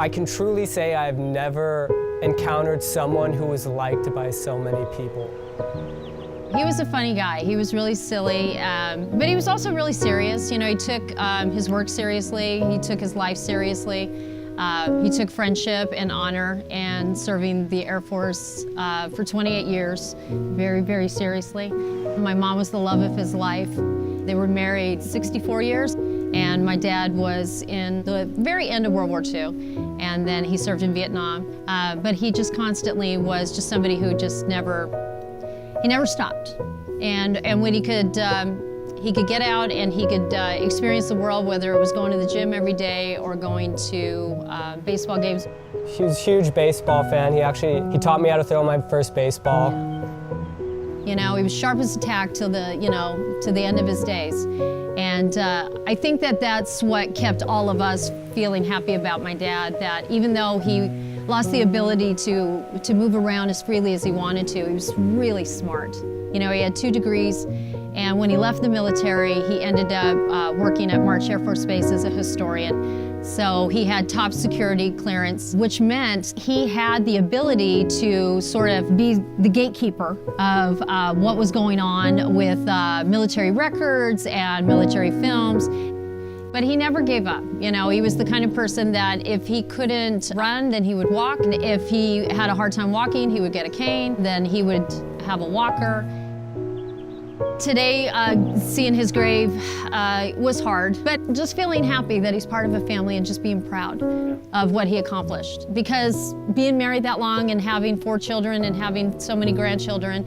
I can truly say I've never encountered someone who was liked by so many people. He was a funny guy. He was really silly, but he was also really serious. You know, he took his work seriously. He took his life seriously. He took friendship and honor and serving the Air Force for 28 years very, very seriously. My mom was the love of his life. They were married 64 years, and my dad was in the very end of World War II, and then he served in Vietnam. But he just constantly was just somebody who just never stopped. And when he could get out and he could experience the world, whether it was going to the gym every day or going to baseball games. He was a huge baseball fan. He taught me how to throw my first baseball. You know, he was sharp as a tack till the end of his days. And I think that that's what kept all of us feeling happy about my dad, that even though he lost the ability to move around as freely as he wanted to, he was really smart. You know, he had 2 degrees, and when he left the military, he ended up working at March Air Force Base as a historian. So he had top security clearance, which meant he had the ability to sort of be the gatekeeper of what was going on with military records and military films. But he never gave up. You know, he was the kind of person that if he couldn't run, then he would walk. And if he had a hard time walking, he would get a cane, then he would have a walker. Today, seeing his grave was hard, but just feeling happy that he's part of a family and just being proud of what he accomplished. Because being married that long and having 4 children and having so many grandchildren,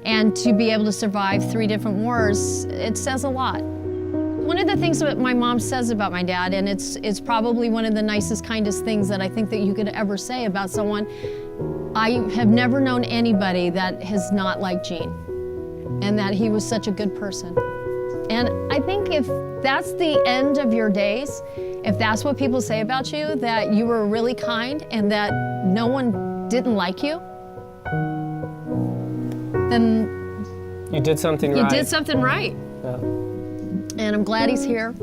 and to be able to survive 3 different wars, it says a lot. One of the things that my mom says about my dad, and it's probably one of the nicest, kindest things that I think that you could ever say about someone, I have never known anybody that has not liked Gene, and that he was such a good person. And I think if that's the end of your days, if that's what people say about you, that you were really kind and that no one didn't like you, then you did something right. You did something right. Yeah. And I'm glad he's here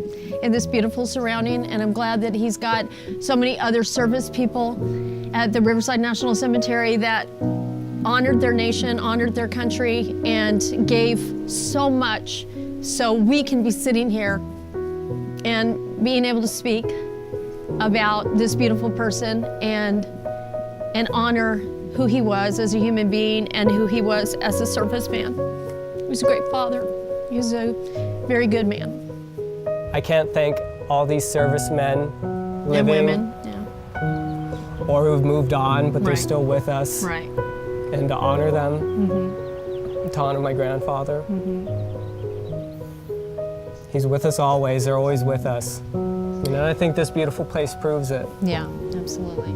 in this beautiful surrounding, and I'm glad that he's got so many other service people at the Riverside National Cemetery that honored their nation, honored their country, and gave so much so we can be sitting here and being able to speak about this beautiful person and honor who he was as a human being and who he was as a serviceman. He was a great father. He was a very good man. I can't thank all these servicemen living and women, yeah. or who've moved on, but they're Right. still with us. Right. And to honor them, to honor my grandfather. He's with us always, they're always with us. You know, I think this beautiful place proves it. Yeah, absolutely.